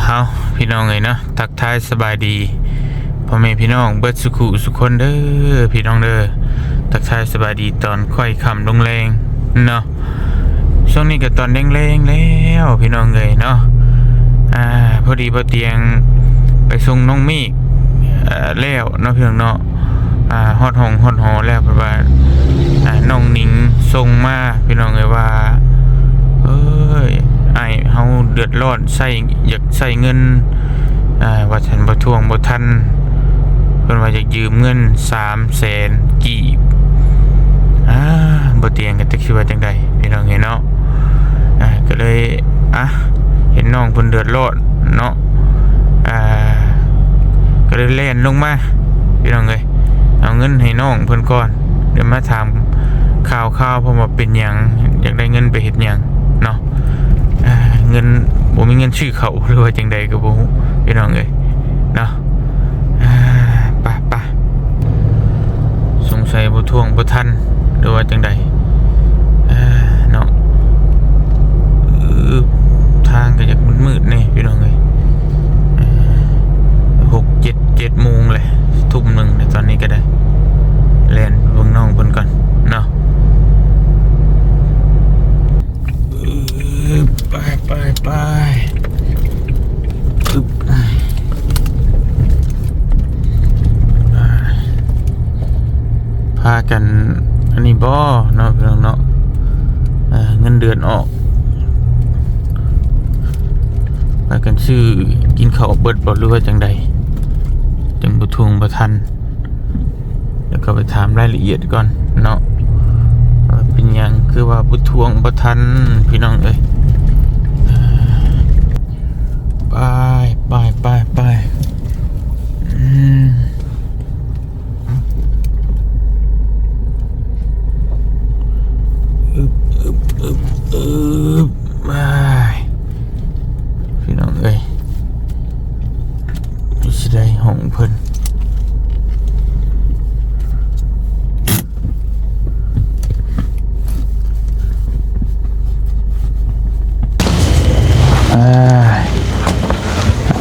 เฮาพี่น้องเอ้ยเนาะทักทายสบายดีพ่อแม่พี่น้องเบิดสุขุสุขคนเด้อพี่น้องเด้อทักทายสบายดีตอนค่อยค่ำลงแรงเนาะช่วงนี้ก็ตอนแรงๆแล้วพี่น้องเอ้ยเนาะพอดีพอเตียงไปส่งน้องมีแล้วเนาะพี่น้องเนาะฮอดห้องฮอดหอแล้วเพราะว่าน้องหนิงส่งมาพี่น้องเอ้ยว่าเฮาเดือดร้อนอยากใส่เงินว่าฉันบ่ทวงบ่ทันเพิ่นว่าอยากยืมเงิน300,000กีบบ่เตียงกันจักสิว่าจังได๋พี่น้องเอ้ยเนาะก็เลยเห็นน้องเพิ่นเดือดร้อนเนาะก็เลยเล่นลงมาพี่น้องเอ้ยเอาเงินให้น้องเพิ่นก่อนเดี๋ยวมาถามข่าวเพราะว่าเป็นหยังอยากได้เงินไปเฮ็ดหยังเนาะเงินบ่มีเงินชื่อเขาหรือว่าจังใดก็บ่ฮู้พี่น้องเอ้ยเนาะไปสงสัยบ่ทวงบ่ทันหรือว่าจังใดเนาะทางก็อยากมืดๆนี่พี่น้องเอ้ย7 โมงเลยทุ่มหนึ่งในตอนนี้ก็ได้เล่นเบิ่งน้องเพิ่นก่อนเนาะไปพากันอันนี้บ่เนาะพี่น้องเนาะเงินเดือนออกพากันซื้อกินข้าวเบิดบ่หรือว่าจังใดจังบ่ทวงบ่ทันแล้วก็ไปถามรายละเอียดก่อนเนาะเป็นหยังคือว่าบ่ทวงบ่ทันพี่น้องเอ้ยไปไปพี่น้องเอ้ยไม่ใช่ได้ห้องเพิ่นอ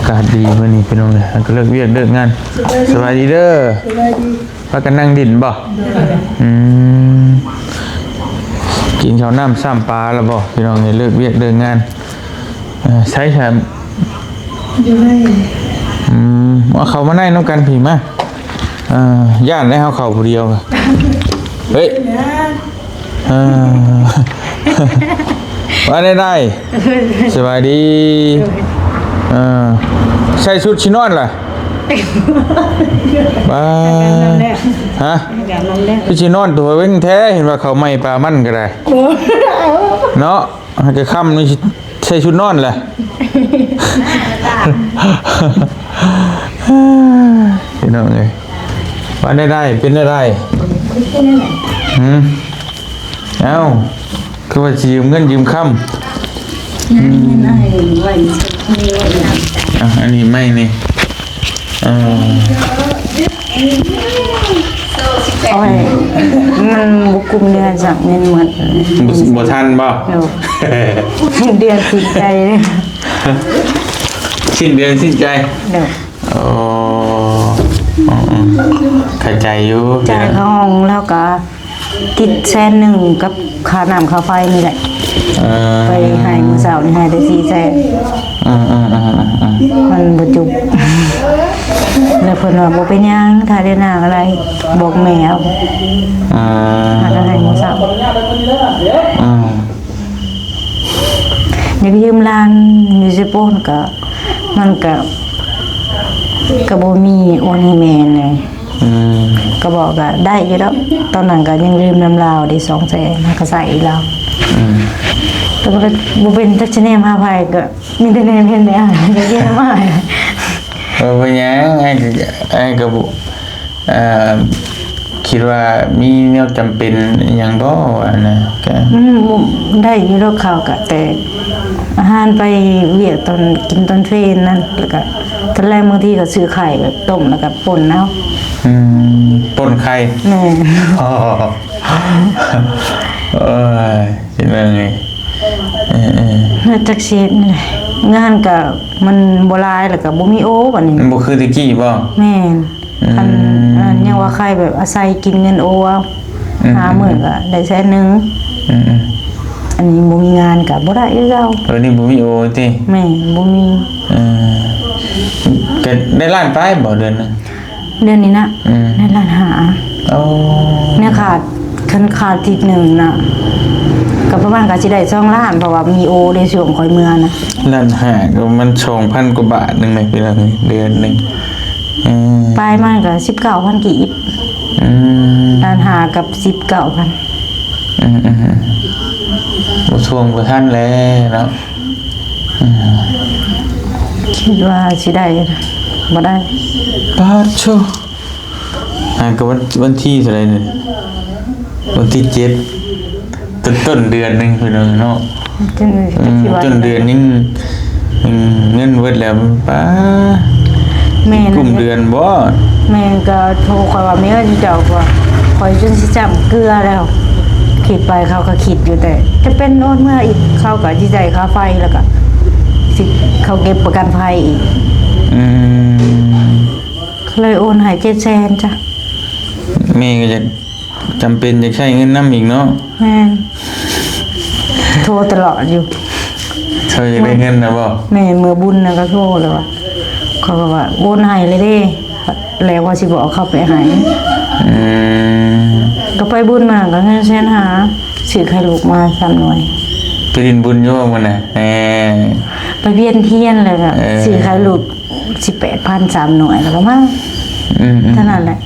ากาศดีมื้อนี้พี่น้องเลยก็เลิกเวียกเลิกงานสบายดีเด้อพากันนั่งดินบ่กินข้าวน้ำซ้ำปลาแล้วบ่พี่น้องเลยเลิกเวียกเลิกงานใช้แถมเอาเขามานั่งน้ำกันผีมาย่านได้เอาเขาผู้เดียวเฮ้ยว่าได้สบายดีใส่ชุดชินอนล่ะบ้าฮะพี่ชินอนตัวเว้งแท้เห็นว่าเขาไม่ปลามันก็ได้เนาะจะค่ำนี่ใส่ชุดนอนแหละพี่น้องเลยว่าได้เป็นได้เอ้าคือว่ายืมเงินยืมค่ำอันนี้ไม่นี่มันบุกุมเดือนจากเงินหมดบ่ทันบ่เดือนสิ้นใจเลยสิ้นเดือนสิ้นใจเข้าใจอยู่จ่ายห้องแล้วก็ติด100,000กับค่าน้ำค่าไฟนี่แหละไปให้มื้อเช้านี่ให้ได้400,000มันบ่จุบแล้วเพิ่นว่าบ่เป็นหยังถ้าได้หน้าอะไรบอกแม่เอาแล้วให้มื้อเช้าอยากยืมร้านอยู่ซิโปนก็มันก็บ่มีโอนให้แม่เลยก็บอกก็ได้อยู่แล้วตอนนั้นก็ยังลืมน้ำลาวได้200,000ก็ใส่อีกแล้วแต่ก็บ่เป็นจักชแนมหาไผก็มีแต่แนมเห็นได้ก็เยอะมากเป็นหยังไอ้ก็คิดว่ามีแนวจำเป็นหยังบ่นะแกได้อยู่แล้วข้าวก็แต่อาหารไปเวียกตอนกินตอนเฟนนั่นแล้วก็ตอนแรกบางทีก็ซื้อไข่แบบต้มแล้วก็ป่นเอาป่นไข่แม่เห็นว่าไงจักเสียนี่แหละ งานก็มันบ่หลายแล้วก็บ่มีโอบัดนี้ มันบ่คือตะกี้บ่ แม่นอันยังว่าใครแบบอาศัยกินเงินโอเอาหามื้อก็ได้แสนหนึง อืม อันนี้บ่มีงานก็บ่ได้คือเก่า เออนี่บ่มีโอติ แม่บ่มี เออก็ได้ล้านไปบ่เดือนนึง เดือนนี้นะ อืม ในร้านหา โอ้ เนี่ยขาดทีหนึ่งน่ะก็ประมาณก็สิได้2ล้านเพราะว่ามีโอในช่วงคอยเมือนะ ล้านห้าก็มัน 2,000 กว่าบาทนึงแม่พี่น้องเดือนนึงปลายมันก็19,000กีบ อืม ร้านหากับ19,000 บ่ทวงบ่ทันแล้วเนาะ คิดว่าสิได้นะบ่ได้ ปาดโชก็วันที่เท่าไหร่นี่วันที่7ต้นเดือนนึงพี่น้องเนาะ จนคิดว่า ต้นเดือนนึงเงินเบิดแล้วป้า แม่ กลุ่ม นะ เดือนบ่ แม่ก็โทรคอยว่าแม่เจ้าว่าคอยจนสิจำเกลือแล้วคิดไปเขาก็คิดอยู่แต่จะเป็นโอนเมื่ออีกเขาก็สิจ่ายค่าไฟแล้วก็สิเขาเก็บประกันภัยอีก อืม เลยโอนให้700,000จ้ะ แม่ก็จะจำเป็นจะใช้เงินนำอีกเนาะ แม่นโทรตลอดอยู่ เธอจะได้เงินนะบ่ แม่มือบุญนะก็โทรเลยว่าเขาก็ว่าโอนให้เลยเด้แล้วว่าสิบอกเขาไปให้ อืม ก็ไปบุญมาก็เงินแสนหาซื้อไข่ลูกมา3หน่วย ไปดินบุญโยมมันน่ะไปเวียนเทียนเลยก็ซื้อไข่ลูก18,000 3หน่วยแล้วก็มา อืม เท่านั้นแหละ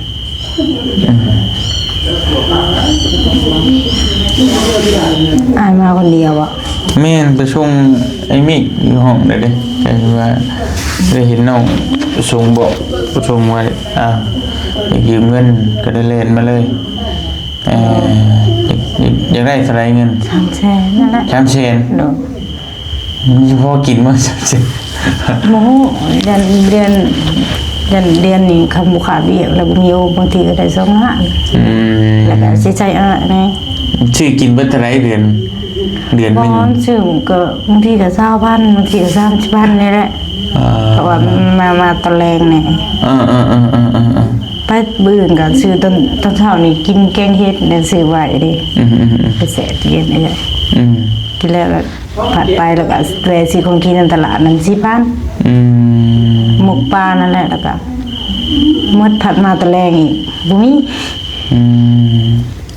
อ่านมาคนเดียวอ่ะ แม่นไปส่งไอ้มิกอยู่ห้องได้เด้แต่ว่าได้เห็นน้องส่งบอกส่งไว้อยากยืมเงินก็ได้เล่นมาเลยอยากได้เท่าไหร่เงิน 300,000นั่นแหละ 300,000 เนาะ มันสิพอกินบ่300,000 โมโหเดือนนี้คำบุขาดเบี้ยแล้วมีโอบางทีก็ได้2 ล้านแล้วก็สิใช้ไง ชื่อกินเบิดเท่าไหร่เดือน บ นึง อนซึ่งก็บางทีก็20,000บางทีก็30,000นี่แหละเพราะว่ามาตอนแรงเนี่ยไปบื้นก็ซื้อตอนเช้านี่กินแกงเห็ดเนี่ยซื้อไว้ดิไปแสะเย็นไอ้กินแล้วผัดไปแล้วก็แวะซื้อของกินในตลาดนั่น4,000หมกปลานั่นแหละแล้วก็มดผัดมาตะแรงอีกบ่มี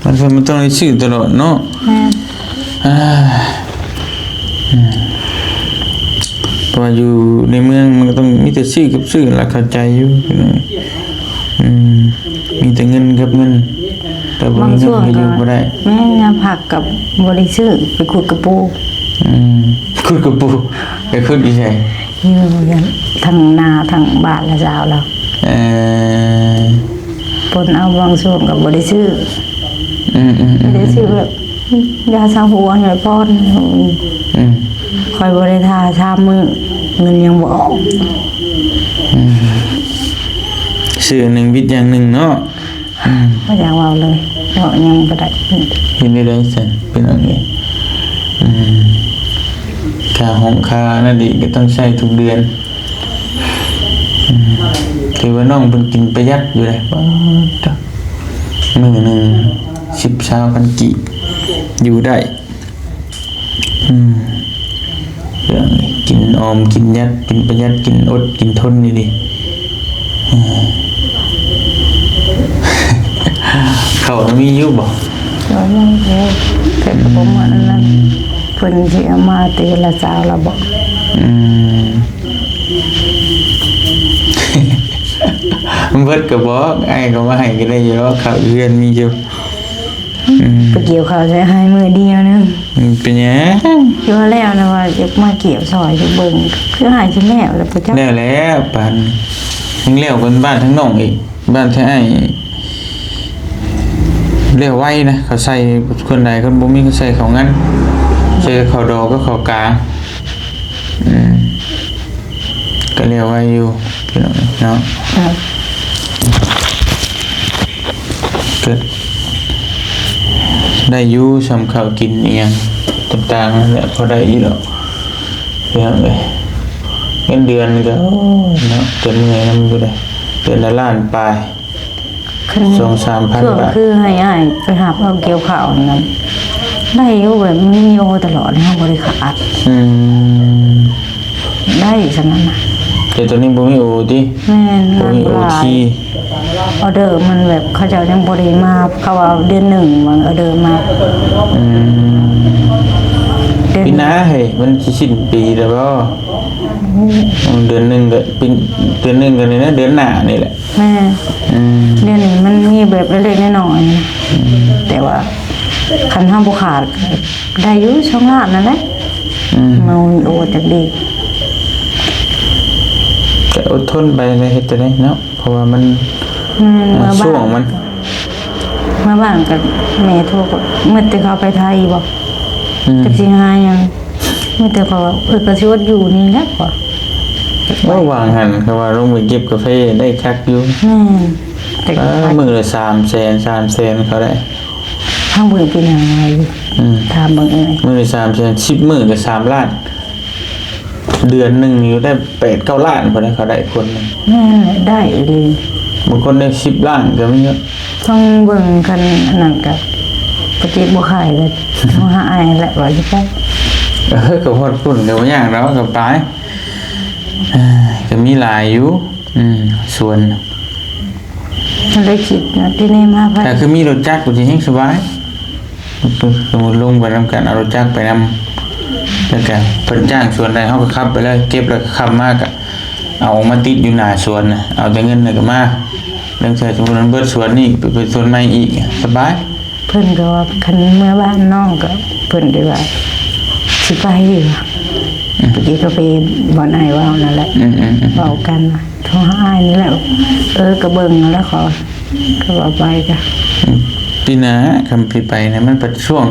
มันต้องได้ชื่อตลอดเนาะเพราะว่าอยู่ในเมืองมันก็ต้องมีแต่ชื่อกับชื่อราคาใจอยู่มีแต่เงินกับเงินแต่บ่ บาง มีเงิ ช่ น วง ก็อ ก็ ยู่บ่ได้ แม่ยาผักกับบริซื้อไปขุดกระปู คุดกับปูไปคุดอีไส อยู่กันทางนาทางบ้านละสาวเราปนเอาบางช่วงกับบริซื้อบริซื้อแบบยาสางหัวหน่อยป้อนคอยบริทาชามมือเงินยังบ่ออก ชื่อหนึ่งวิทย์อย่างหนึ่งเนาะ ไม่อยากเอาเลยบอกยังบ่ได้ เห็นได้สันเป็นอะไรค่าห้องค่านั่นดิก็ต้องใช้ทุกเดือนถือว่าน้องเป็นกินประหยัดอยู่เลยมื้อหนึ่ง10,000 กีบอยู่ได้เรื่องนี้กินออมกินยัดกินประหยัดกินอดกินทนนี่ดิเขามีอยู่บ่ ก็ยังเลยแต่ก็บ่เหมือนนั้นเพิ่นสิเอามาตีละสาวละบอก มันเบิดก็บอกไอ้ก็ว่าให้ก็ได้อยู่แล้วเขาเรียนมีอยู่ ไปเกี่ยวข้าวใช้ให้มือเดียวนึง เป็นหยัง คิดว่าแล้วนะว่าจะมาเกี่ยวซอยจะเบิ่งคือหายจนแล้วแล้วพระเจ้า แล้วปานทั้งแล้วกันบ้านทั้งน้องอีกบ้านแท้ไอ้เรียกไว้นะเขาใส่คนใดคนบ่มีเขาใส่เขางั้นใส่เขาดอกก็เขากลางก็เรียกไว้อยู่พี่น้องเนาะก็ได้อยู่สำข้าวกินอีหยังต่างๆนั่นแหละพอได้อยู่ดอกพี่น้องเอ้ย เงินเดือนก็โอ้ยเนาะจนเมื่อยนำอยู่ได้เดือนละล้านปลาย คัน 2-3,000 ช่วง บาท คือให้อ้ายไปหาเอาเกี่ยวข้าวนั่นได้อยู่แบบมันมีโอตลอดเฮาบ่ได้ขาด อืม ได้ฉะนั้นน่ะ แต่ตอนนี้บ่มีโอติ แม่น บ่ งาน มีโอ หลาย ที ออเดอร์มันแบบเขาจะยังบ่ได้มาเขาว่าเดือนหนึ่งวันออเดอร์มา อืม เดือน ปีหน้าเฮ้ยมันสิสิ้นปีแล้วบ่เดือนหนึงก็ปีเดือนหนึงก็นี่นะเดือนหน้านี่แหละ แม่ อืม เดือนนี้มันมีแบบเล็กๆน้อยๆนะแต่ว่าคันห้ามบ่ขาดได้อยู่ช่องล้านนั่นแหละ อืม มันโอ้จักดี แต่อดทนไปเลยเฮ็ดจังได๋เนาะเพราะว่ามัน เมื่อ ช่ว บ้าง น มัน เมื่อบ้านกับแม่โทรก็เมื่อแต่เขาไปไทยบอก อืม จักสิหายังเมื่อแต่เขาว่าก็สิว่าอยู่นี่แหละบ่ ว่าวางหันเขาว่าลงไปเก็บกาแฟได้คักอยู่ แม่นแต่ก็ มือละ300,000เขาได้ ทางเบิ่งเป็นยังไงอยู่ อืม ถามเบิ่งเอ้ย มือละ300,000 10มื้อก็3ล้าน เดือนหนึงนี่ได้8-9ล้านพอได้เขาได้คนหนึง แม่นแหละได้เลย บางคนได้10ล้านก็มีเยอะ ต้องเบิ่งกันอันนั้นก็ปฏิบ่ขายก็โทรหาอ้ายแหละว่าสิไป ก็ฮอดปุ่นก็บ่ยากแล้วก็ไปก็มีหลายอยู่ส่วน มันเลยคิดนะที่นี่มาพัด แต่คือมีรถจักรก็สิแฮงสบายสมมุติลงไปนำกันเอารถจักรไปนำแล้วก็เพิ่นจ้างส่วนใดเฮาก็ขับไปเลยเก็บแล้วก็ขับมาก็เอามาติดอยู่หน้าสวนน่ะเอาแต่เงินน่ะก็มาเรื่องใช้สมมุติมันเบิดสวนนี่ไปสวนใหม่อีกสบาย เพิ่นก็ว่าคันเมื่อบ้านน้องก็เพิ่นได้ว่าสิไปอยู่ปฏิก็ไปบ่อนอ้ายว่านั่นแหละ เบากันโทรหาอ้ายนี่แหละกระเบิงแล้วขอก็บอกไปจ้ะ ปีหน้าคำพี่ไปนะมันเป็นช่วง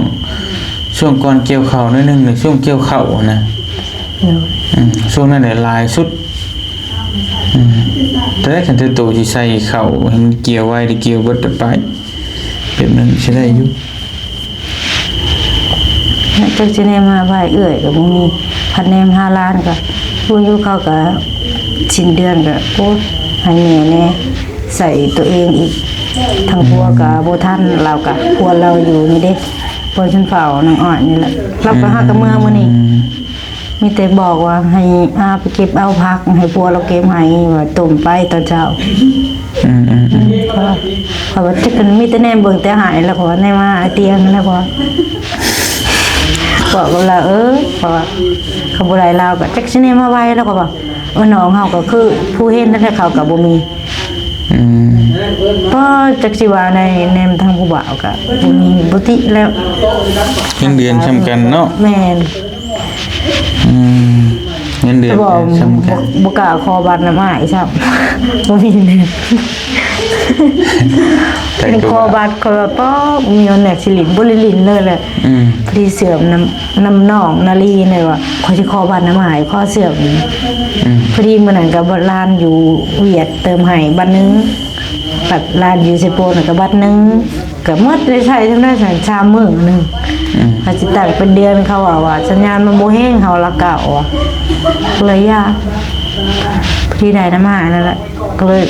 ก่อนเกี่ยวข้าวนิดนึงในช่วงเกี่ยวข้าวนะ เดี๋ยว ช่วงนั้นเนี่ยลายสุดแต่ได้คันเธอโตที่ใส่ข้าวให้มันเกี่ยวไว้ได้เกี่ยวเบิดไปแบบนั้นใช้ได้อยู่ จักสิแนมมาไปเอื้อยก็บ่มีพันแนม5ล้านก็ผู้อยู่เขาก็สิ้นเดือนก็โอ้ให้แม่แน่ใส่ตัวเองอีกทั้งพัวก็บ่ทันเราก็พัวเราอยู่นี่เด้พอฉันเฝ้านางอ้อยนี่แหละเราก็หากับเมื่อมื้อนี้มีแต่บอกว่าให้อาไปเก็บเอาผักให้พัวเราเก็บให้ว่าต้มไปตอนเช้า เพราะว่าจะกันมีแต่แนมเบิ่งแต่หายแล้วก็แนมมาเตียงแล้วก็บอกกับเราเพราะว่าเขาบ่ได้ลาวก็จักสิแนมมาไว้แล้วก็บอกน้องเฮาก็คือผู้เห็นนั่นแหละเขาก็บ่มีก็จักสิว่าในแนมทางผู้บ่าวก็บ่มีบ่ติแล้ว เงินเดือนสำคัญเนาะ แม่น เงินเดือน บอก สำคัญ บ่กล้าขอบัตรน้ำหายซ้ํบ่มีเงิน เป็นคอบัตรคอป้อมีเอาแหนกสิลินบุริลินเลยแหละพอดีเสื่อมน้ำนองนาลีเลยว่าขอที่คอบัตรน้ำหายข้อเสื่อมพอดีเมื่อนั้นกับร้านอยู่เวียดเติมให้บัตรนึงบัตรร้านอยู่เซโปนกับบัตรนึงกับมดได้ใช้ทำได้ใช้ชามมือนึงอาจจะแต่งเป็นเดือนเขาว่าสัญญาณมันโบแห้งเขาละเก่าเลยยากพอดีได้น้ำหายนั่นแหละก็เลย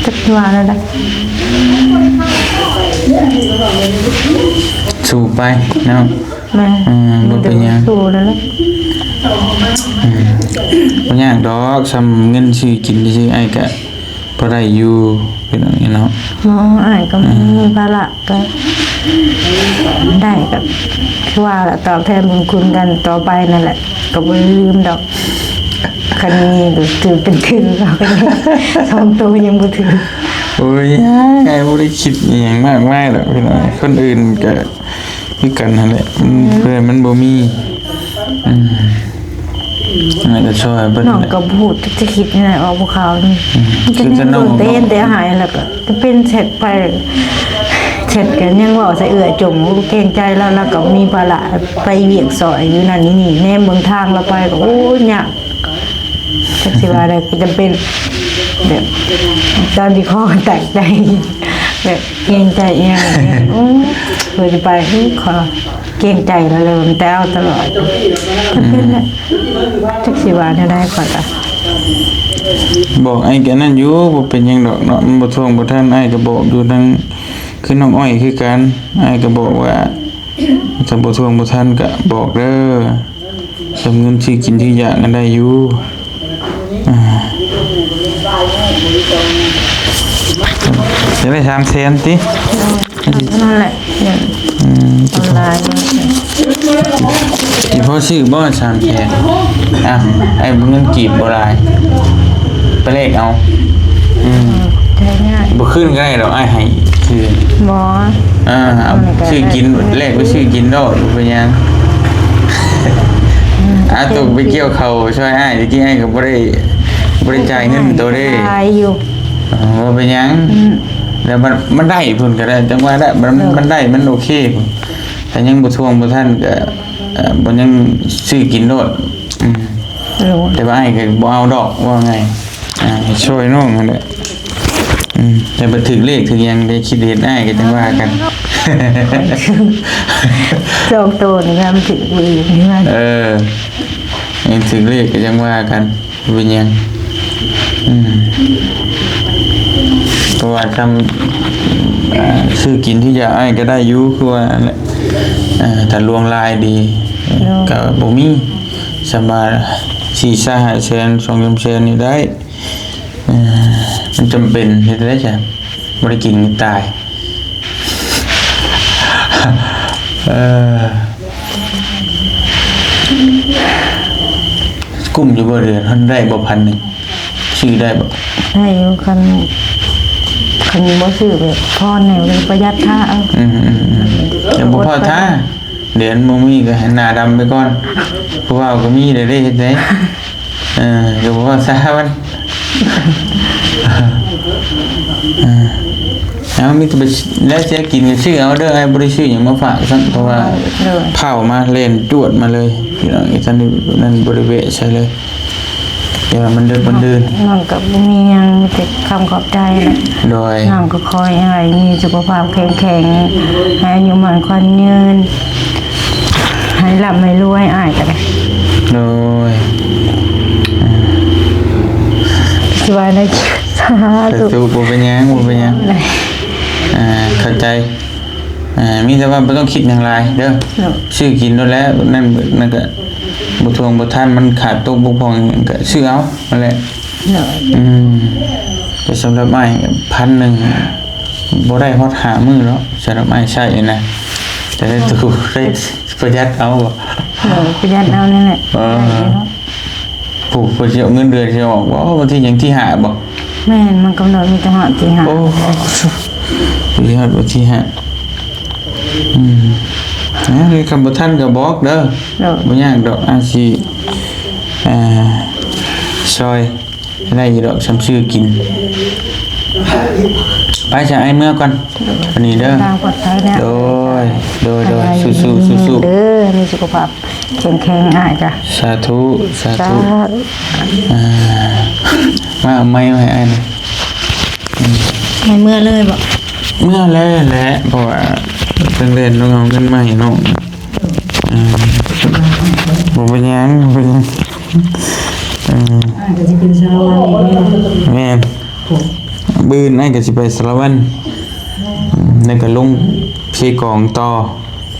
จักว่านั่นแหละ สู้ไปเนาะ แม่ บ่เป็นหยัง สู้แล้วแหละ บ่ยากดอกซ้ำเงินซื้อกินซื่อๆไอ้ก็บ่ได้อยู่เป็นอย่างนี้เนาะ หมออ้ายก็มีภาระก็ได้ก็คือว่าละตอบแทนบุญคุณกันต่อไปนั่นแหละก็บ่ลืมดอกคันนี้ก็ถือเป็นถือเราก็ยังสองตัวยังบ่ถือ โอ้ยไอ้บ่ได้คิดอหยังมากมายดอกพี่น้องคนอื่นก็คือกันนั่นแหละเพื่อนมันบ่มีนั่นก็ช่วยเบิ่น น้อง แหละ ก็พูดจะคิดนี่แหละว่าพวกเขานี่จะ คือจะน้ นั่ อง งเต้นแต่หายแล้วก็จะเป็นเสร็จไปเสร็จกันยังว่าใส่เอื้อจมเกรงใจแล้วก็มีภาระไปเวียงซอยอยู่นั่นนี่แนมเบิ่งทางเราไปก็โอ้ยยากจักสิว่าได้ก็จะเป็นแบบตอนที่ข้อแตกใจแบบเกรงใจเองเพื่อจะไปขอเกรงใจแล้วเลยมันแต่เอาตลอดก็เป็นแหละจักสิว่าได้ก่อนละ บอกไอ้แกนั่นอยู่บ่เป็นหยังดอกเนาะมันบ่ทวงบ่ทันไอ้ก็บอกอยู่ทั้งคือน้องอ้อยคือกันไอ้ก็บอกว่าถ้าบ่ทวงบ่ทันก็บอกเด้อสำเงินที่กินที่อยากกันได้อยู่จะได้300,000ติ นั่นแหละอย่างออนไลน์ สิพอซื้อบ่300,000ไอ้เงินกีบบ่หลายไปเลขเอาใช้ง่าย บ่คืนก็ได้ดอกไอ้ให้คืน หมอ เอาชื่อกินแรกก็ชื่อกินดอกเป็นยังตุกไปเกี่ยวเขาช่วยไอ้ตะกี้ไอ้ก็บ่ได้จ่ายเงินตัวได้ จ่ายอยู่ ว่าเป็นยังแล้วมันได้พุ่นก็ได้จังว่าได้มันได้มันโอเคพุ่นแต่ยังบ่ทวงบ่ทันก็บ่ยังซื้อกินโดดแต่ว่าไอ้ก็บ่เอาดอกว่าไงช่วยน้องนั่นแหละแต่บ่ถึงเลขถึงยังได้คิดเห็นไอ้ก็จังว่ากันจองตัวนี่มันถึงวีนี่มันยังถึงเลขก็จังว่ากันเป็นยังเพราะว่าทำซื้อกินที่อยากไอ้ก็ได้อยู่คือว่าถ้าลวงลายดีก็บ่มีสามารถ4-5แสน2-3แสนนี่ได้มันจำเป็นเฮ็ดได้จ้ะบ่ได้กินก็ตายกุ้มอยู่บ่เดือนท่านได้บ่1,000ซื้อได้บ่ได้อยู่คันบ่ซื้อแบบพอแนวเลยประหยัดค่าเอาเดี๋ยวบ่พอท่าเดือนบ่มีก็ให้หน้าดำไปก่อนเพราะว่าก็มีได้เฮ็ดได้เดี๋ยวบ่พอซะมันเอามีแต่ไปแล้วจะกินก็ซื้อเอาเด้อไอ้บ่ได้ซื้อหยังมาฝากซั่นเพราะว่าเผามาเล่นจวดมาเลยพี่น้องอีท่านนั่นบ่ได้เวะใช่เลยเดี๋ยวมันเดินน้องก็บ่มีหยังมีแต่คำขอบใจแหละโดยน้องก็คอยให้มีสุขภาพแข็งแรงให้อายุมั่นขวัญยืนให้ร่ำให้รวยอ้ายก็ได้โดยสบายได้สาธุบ่เป็นหยังเข้าใจมีแต่ว่าบ่ต้องคิดอย่างไรเด้อซื้อกินแล้วนั่นก็บ่ทวงบ่ทันมันขาดตกบกพร่องก็ซื้อเอานั่นแหละแต่สำหรับไอ้1,000บ่ได้ฮอด5มื้อแล้วสำหรับไอ้ใช้นะแต่ได้ตู้ได้ประหยัดเอาบ่ประหยัดเอานั่นแหละผู้เพิ่นสิเอาเงินเดือนสิออกบ่วันที่หยังที่5บ่แม่นมันกำหนดมีแต่ฮอดที่5โอ้สิฮอดวันที่5เลยคำบ่ทันก็บอกเด้อบ่ยากดอกอาสิซอยได้อยู่ดอกสำชื่อกินไปจะไอ้เมื่อก่อนวันนี้เด้อโดยสู้เด้อมีสุขภาพแข็งแรงอ้ายจ้ะสาธุมาไม่ให้อ้ายนะให้เมื่อเลยบ่เมื่อแล้วแหละเพราะว่าตั้งเรียนน้องกันใหม่น้องบ่เป็นหยังก็สิเป็นสารวัตรแม่นบื้นไอ้ก็สิไปสารวัตรแล้วก็ลงเพกองต่อ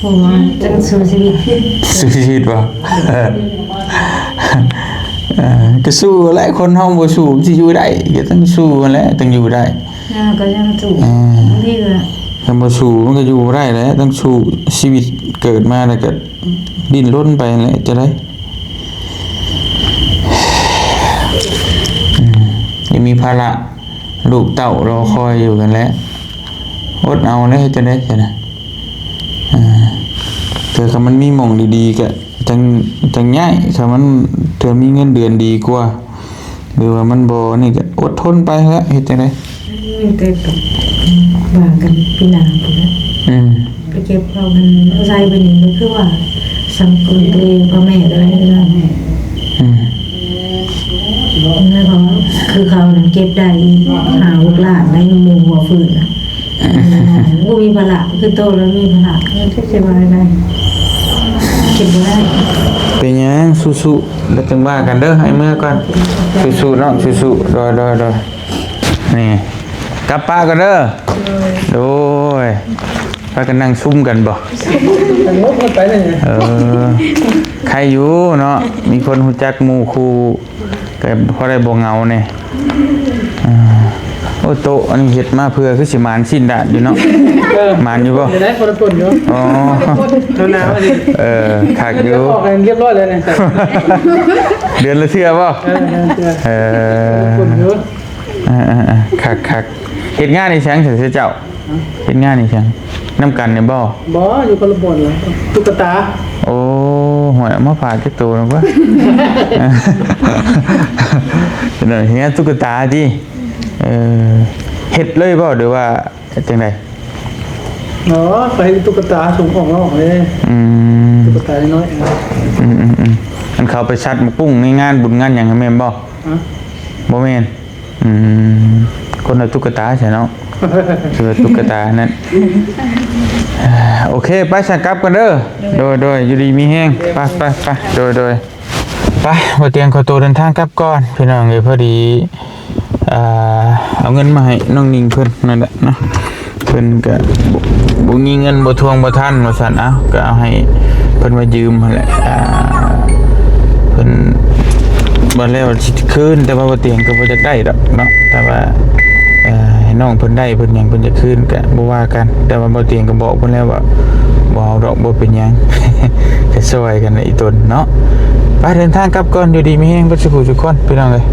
ผมว่าจังสู้ชีวิตบ่ก็สู้หลายคนเฮาบ่สู้สิอยู่ได้ก็ต้องสู้แหละต้องอยู่ได้ก็ยังสู้บางทีก็ถ้าบ่สู้มันก็อยู่บ่ได้แหละต้องสู้ชีวิตเกิดมาแล้วก็ดิ้นรนไปแหละจะได้ยังมีภาระลูกเต้ารอคอยอยู่กันแล้วอดเอาแล้วจะได้จ้ะนะแต่ถ้ามันมีหม่องดีๆก็จังง่ายถ้ามันเธอมีเงินเดือนดีกว่าหรือว่ามันบ่นี่ก็อดทนไปแล้วเฮ็ดจังได๋แต่บางกันพี่นางพุ่นนะไปเก็บเอามันใส่ไปนี่ก็คือว่าสังคมตัวเองพ่อแม่อะไรนั่นนั่นเพราะคือเขาเก็บได้หาลูกหลานได้หมู่หัวฝืนนะบ่มีภาระคือโตแล้วมีภาระก็สบายได้เก็บบ่ได้ เป็นหยังสู้ๆแล้วจังว่ากันเด้อให้เมื่อก่อนสู้ๆเนาะสู้ๆรอนี่กลับป้ากันเด้อโดยพากันนั่งซุ่มกันบ่ใครอยู่เนาะมีคนฮู้จักหมู่คู่ก็พอได้บ่เหงาแน่โอ้โตอันนี้เฮ็ดมาเพื่อคือสิมานสิ้นดาดอยู่เนาะมานอยู่บ่ได้คนละคนอยู่อ๋อเท่านั้นดิ คักอยู่ ออกกันเรียบร้อยเลยเนี่ย เดือนละเทื่อบ่คนอยู่ คักเฮ็ดงานในแสงเสียเจ้าเฮ็ดงานในแสงนำกันเนี่ยบ่บ่อยู่คนละบนเลยตุ๊กตาโอ้หอยเอามาฝากจักตัวนึงบ่เดี๋ยวเฮ็ดตุ๊กตาจิเฮ็ดเลยบ่หรือว่าจังได๋เนาะไปตุ๊กตาส่งของเราออกเลยตุ๊กตาน้อยมันเข้าไปชัดมาปุ้งในงานบุญงานหยังแม่นบ่บ่แม่นคนละตุ๊กตาใช่เนาะคือตุ๊กตานั่นโอเคไปสักกลับกันเด้อโดยอยู่ดีมีแห้งไปโดยไปบ่เตียงขอตัวเดินทางกลับก่อนพี่น้องเอ้ยพอดีเอาเงินมาให้น้องนิงเพิ่นนั่นแหละเนาะเพิ่นก็บ่มีเงินบ่ทวงบ่ทันว่าซั่นเอ้าก็เอาให้เพิ่นมายืมนั่นแหละเพิ่นบ่แล้วสิคืนแต่ว่าบ่เตียงก็บ่จะได้ดอกเนาะแต่ว่าให้น้องเพิ่นได้เพิ่นหยังเพิ่นจะคืนก็บ่ว่ากันแต่ว่าบ่เตียงก็บอกเพิ่นแล้วว่าบ่เอาดอกบ่เป็นหยัง ก็ช่วยกันอีตนเนาะไปเดินทางกลับก่อนอยู่ดีมีแฮงบ่สุขทุกคนพี่น้องเอ้ย